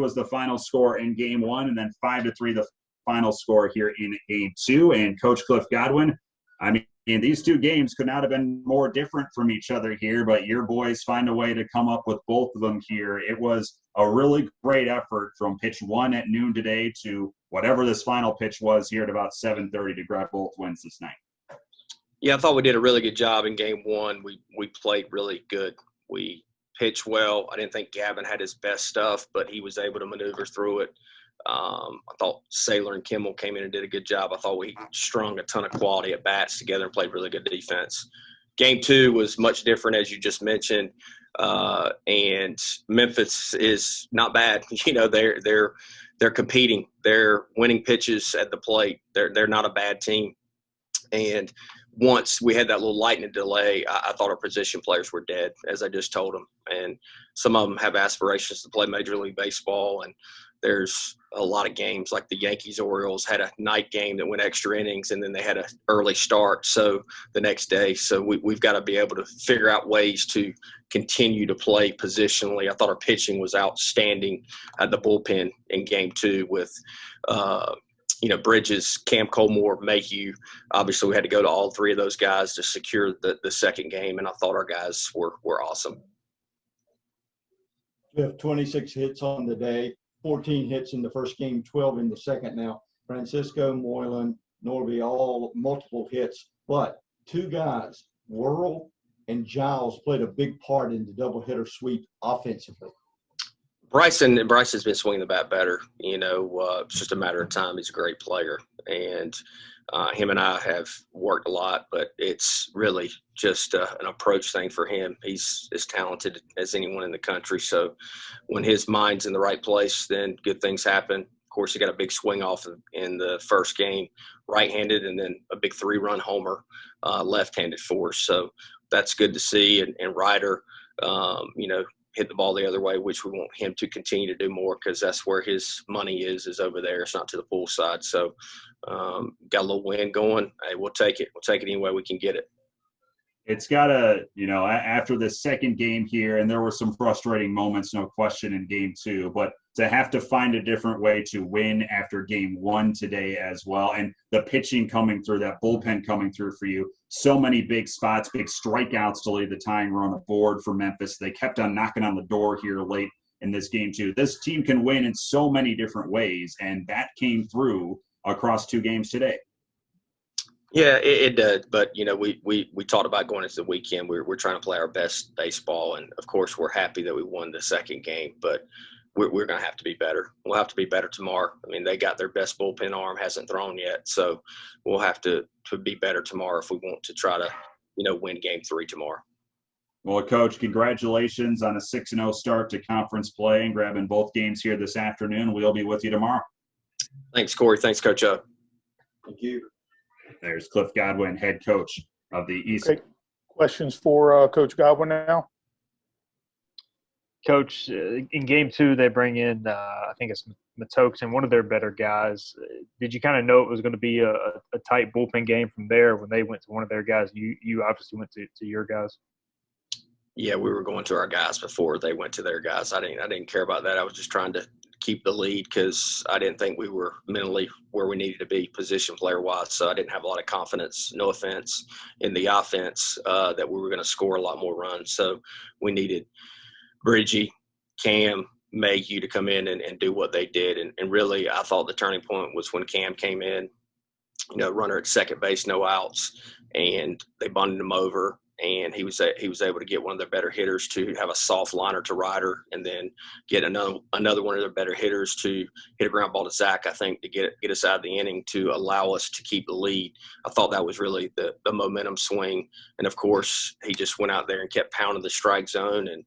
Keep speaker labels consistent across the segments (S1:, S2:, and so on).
S1: was the final score in game one, and then 5-3 the final score here in game two. And Coach Cliff Godwin, I mean, these two games could not have been more different from each other here, but your boys find a way to come up with both of them here. It was a really great effort from pitch one at noon today to whatever this final pitch was here at about 7:30 to grab both wins this night.
S2: Yeah, I thought we did a really good job in game one. We played really good. We pitched well. I didn't think Gavin had his best stuff, but he was able to maneuver through it. I thought Saylor and Kimmel came in and did a good job. I thought we strung a ton of quality at bats together and played really good defense. Game two was much different, as you just mentioned, and Memphis is not bad. You know, they're competing. They're winning pitches at the plate. They're not a bad team. And once we had that little lightning delay, I thought our position players were dead, as I just told them. And some of them have aspirations to play Major League Baseball, and there's a lot of games like the Yankees-Orioles had a night game that went extra innings, and then they had an early start so the next day. So we've got to be able to figure out ways to continue to play positionally. I thought our pitching was outstanding at the bullpen in game two with Bridges, Cam Colmore, Mayhew. Obviously, we had to go to all three of those guys to secure the second game, and I thought our guys were awesome.
S3: We have 26 hits on the day, 14 hits in the first game, 12 in the second. Now, Francisco, Moylan, Norby, all multiple hits, but two guys, Worrell and Giles, played a big part in the doubleheader sweep offensively.
S2: Bryson's been swinging the bat better. It's just a matter of time. He's a great player, and him and I have worked a lot, but it's really just an approach thing for him. He's as talented as anyone in the country. So when his mind's in the right place, then good things happen. Of course, he got a big swing off in the first game, right-handed, and then a big 3-run homer, left-handed force. So that's good to see. And Ryder, hit the ball the other way, which we want him to continue to do more because that's where his money is over there. It's not to the pool side. So got a little win going. Hey, we'll take it. We'll take it any way we can get it.
S1: It's got to, after the second game here, and there were some frustrating moments, no question, in game two, but to have to find a different way to win after game one today as well, and the pitching coming through, that bullpen coming through for you, so many big spots, big strikeouts to lead the tying run on the board for Memphis. They kept on knocking on the door here late in this game too. This team can win in so many different ways, and that came through across two games today.
S2: Yeah, it did. But, we talked about going into the weekend. We're trying to play our best baseball. And, of course, we're happy that we won the second game. But we're going to have to be better. We'll have to be better tomorrow. I mean, they got their best bullpen arm, hasn't thrown yet. So we'll have to be better tomorrow if we want to try to, win game three tomorrow.
S1: Well, Coach, congratulations on a 6-0 start to conference play and grabbing both games here this afternoon. We'll be with you tomorrow.
S2: Thanks, Corey. Thanks, Coach O.
S3: Thank you.
S1: There's Cliff Godwin, head coach of the ECU.
S4: Okay. Questions for Coach Godwin now?
S5: Coach, in game two, they bring in, I think it's Matokes and one of their better guys. Did you kind of know it was going to be a tight bullpen game from there when they went to one of their guys? You obviously went to your guys.
S2: Yeah, we were going to our guys before they went to their guys. I didn't care about that. I was just trying to keep the lead because I didn't think we were mentally where we needed to be position player-wise. So I didn't have a lot of confidence, no offense, in the offense that we were going to score a lot more runs. So we needed Bridgie, Cam, Mayhew to come in and do what they did. And really, I thought the turning point was when Cam came in, runner at second base, no outs, and they bunted him over. And he was able to get one of their better hitters to have a soft liner to Ryder, and then get another one of their better hitters to hit a ground ball to Zach, I think, to get us out of the inning to allow us to keep the lead. I thought that was really the momentum swing. And, of course, he just went out there and kept pounding the strike zone, and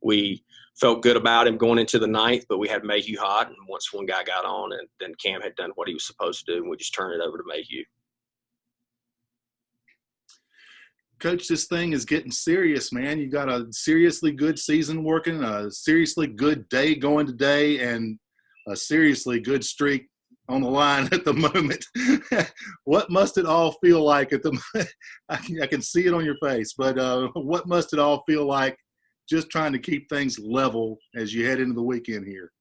S2: we felt good about him going into the ninth, but we had Mayhew hot, and once one guy got on, and then Cam had done what he was supposed to do, and we just turned it over to Mayhew.
S6: Coach, this thing is getting serious, man. You got a seriously good season working, a seriously good day going today, and a seriously good streak on the line at the moment. What must it all feel like at the moment? I can see it on your face, but what must it all feel like just trying to keep things level as you head into the weekend here?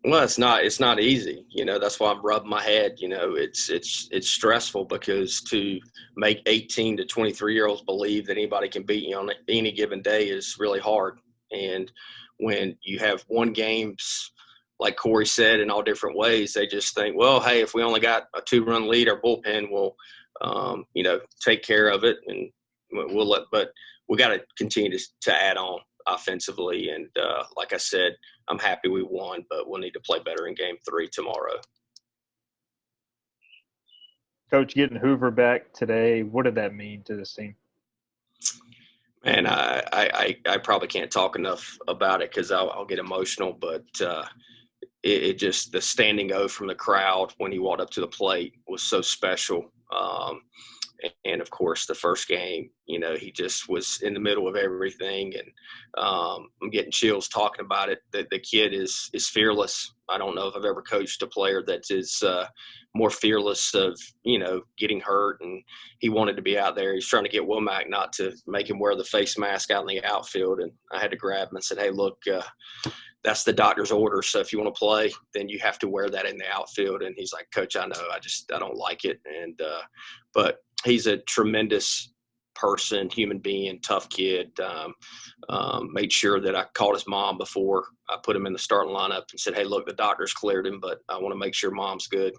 S2: Well, it's not easy. That's why I'm rubbing my head. It's stressful because to make 18 to 23-year-olds believe that anybody can beat you on any given day is really hard. And when you have won games, like Corey said, in all different ways, they just think, well, hey, if we only got a 2-run lead, our bullpen will, take care of it, and but we got to continue to add on offensively. And like I said, I'm happy we won, but we'll need to play better in Game 3 tomorrow.
S5: Coach, getting Hoover back today, what did that mean to this team?
S2: Man, I probably can't talk enough about it because I'll get emotional, but it just, the standing O from the crowd when he walked up to the plate was so special. And of course, the first game, he just was in the middle of everything. And I'm getting chills talking about it. The kid is fearless. I don't know if I've ever coached a player that is more fearless of, getting hurt. And he wanted to be out there. He's trying to get Womack not to make him wear the face mask out in the outfield. And I had to grab him and said, hey, look, that's the doctor's order. So if you want to play, then you have to wear that in the outfield. And he's like, Coach, I know, I don't like it. And, but he's a tremendous person, human being, tough kid. Made sure that I called his mom before I put him in the starting lineup and said, hey, look, the doctor's cleared him, but I want to make sure mom's good.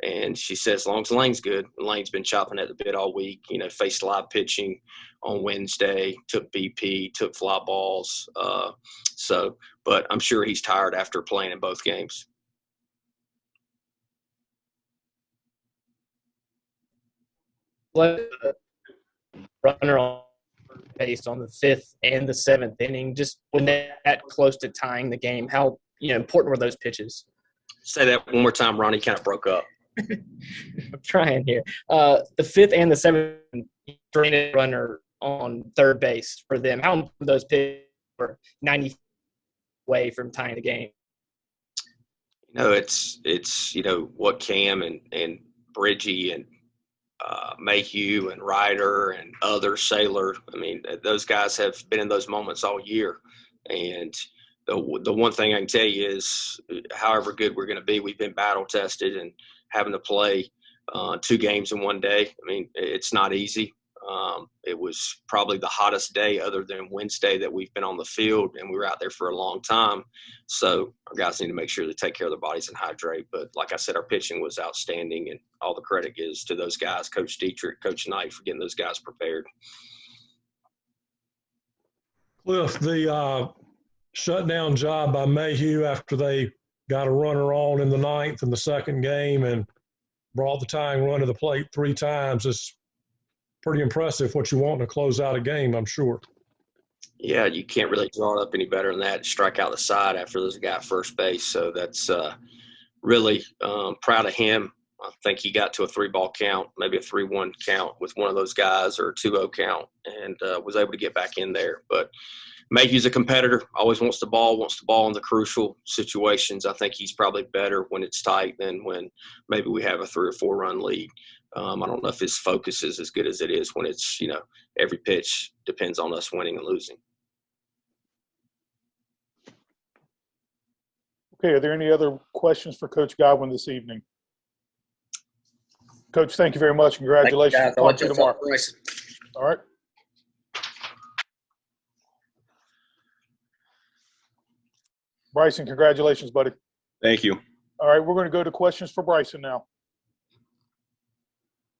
S2: And she said, as long as Lane's good. Lane's been chopping at the bit all week, faced live pitching on Wednesday, took BP, took fly balls. But I'm sure he's tired after playing in both games.
S7: Runner on base on the 5th and the 7th inning, just when they're that close to tying the game, how important were those pitches?
S2: Say that one more time, Ronnie. Kind of broke up.
S7: I'm trying here. The 5th and the 7th stranded runner on third base for them. How important those pitches were 90 away from tying the game?
S2: It's what Cam and Bridgie and Mayhew and Ryder and others, Sailor. I mean, those guys have been in those moments all year. And the one thing I can tell you is, however good we're going to be, we've been battle tested, and having to play 2 games in one day. I mean, it's not easy. It was probably the hottest day other than Wednesday that we've been on the field, and we were out there for a long time. So our guys need to make sure they take care of their bodies and hydrate. But like I said, our pitching was outstanding, and all the credit is to those guys, Coach Dietrich, Coach Knight, for getting those guys prepared.
S8: Cliff, the shutdown job by Mayhew after they got a runner on in the 9th in the second game and brought the tying run to the plate 3 times is pretty impressive. What you want to close out a game, I'm sure.
S2: Yeah, you can't really draw it up any better than that. Strike out the side after there's a guy at first base. So that's really proud of him. I think he got to a 3-ball count, maybe a 3-1 count with one of those guys, or a 2-0 count, and was able to get back in there. But Mayhew's a competitor, always wants the ball in the crucial situations. I think he's probably better when it's tight than when maybe we have a 3 or 4 run lead. I don't know if his focus is as good as it is when it's, every pitch depends on us winning and losing.
S4: Okay, are there any other questions for Coach Godwin this evening? Coach, thank you very much. Congratulations. Talk to you tomorrow. All right. Bryson, congratulations, buddy.
S9: Thank you.
S4: All right, we're going to go to questions for Bryson now.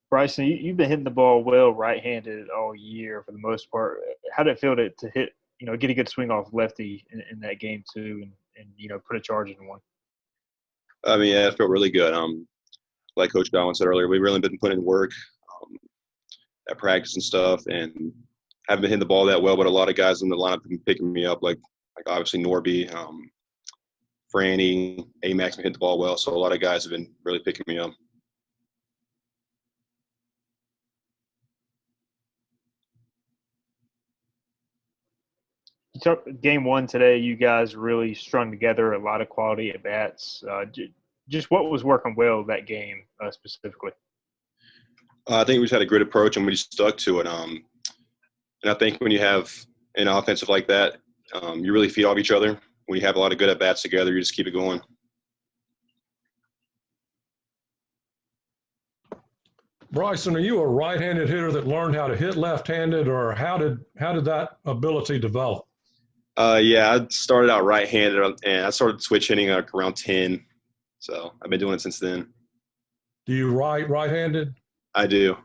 S5: Bryson, you've been hitting the ball well right-handed all year for the most part. How did it feel to hit, get a good swing off lefty in that game too, and put a charge in one?
S9: I mean, yeah, it felt really good. Like Coach Godwin said earlier, we've really been putting in work at practice and stuff, and haven't been hitting the ball that well, but a lot of guys in the lineup have been picking me up, like obviously Norby, Franny, Amax been hitting the ball well, so a lot of guys have been really picking me up.
S5: Game 1 today, you guys really strung together a lot of quality at bats. Just what was working well that game specifically?
S9: I think we just had a good approach and we just stuck to it. And I think when you have an offensive like that, you really feed off each other. When you have a lot of good at bats together, you just keep it going.
S8: Bryson, are you a right-handed hitter that learned how to hit left-handed, or how did that ability develop?
S9: Yeah, I started out right-handed, and I started switch hitting like around 10. So I've been doing it since then.
S8: Do you right-handed?
S9: I do.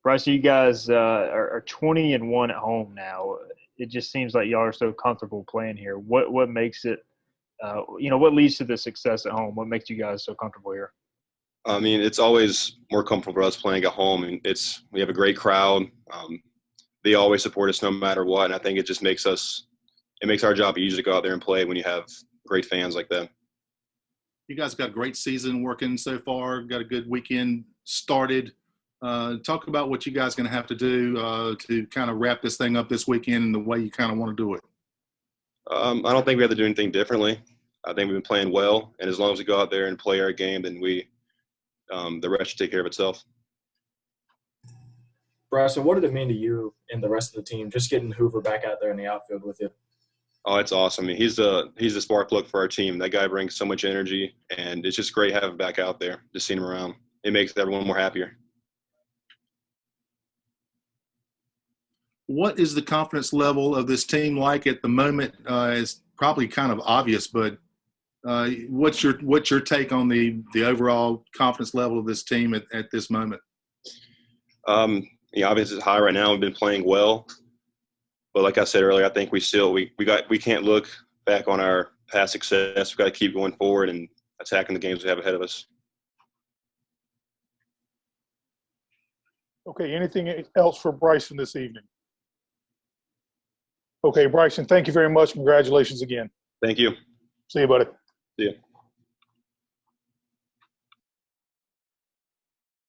S5: Bryce, you guys are 20-1 at home now. It just seems like y'all are so comfortable playing here. What makes it, what leads to the success at home? What makes you guys so comfortable here?
S9: I mean, it's always more comfortable for us playing at home, and we have a great crowd. They always support us no matter what, and I think it just makes our job easy to go out there and play when you have great fans like that.
S6: You guys got a great season working so far. Got a good weekend started. Talk about what you guys are going to have to do to kind of wrap this thing up this weekend and the way you kind of want to do it.
S9: I don't think we have to do anything differently. I think we've been playing well, and as long as we go out there and play our game, then the rest should take care of itself.
S10: Bryson, what did it mean to you and the rest of the team just getting Hoover back out there in the outfield with you?
S9: Oh, it's awesome. I mean, he's the spark plug for our team. That guy brings so much energy, and it's just great having him back out there, just seeing him around. It makes everyone more happier.
S6: What is the confidence level of this team like at the moment? It's probably kind of obvious, but what's your take on the overall confidence level of this team at this moment?
S9: Obviously it's high right now. We've been playing well, but like I said earlier, I think we can't look back on our past success. We've got to keep going forward and attacking the games we have ahead of us.
S4: Okay, anything else for Bryson this evening? Okay, Bryson, thank you very much. Congratulations again.
S9: Thank you.
S4: See you, buddy.
S9: See you.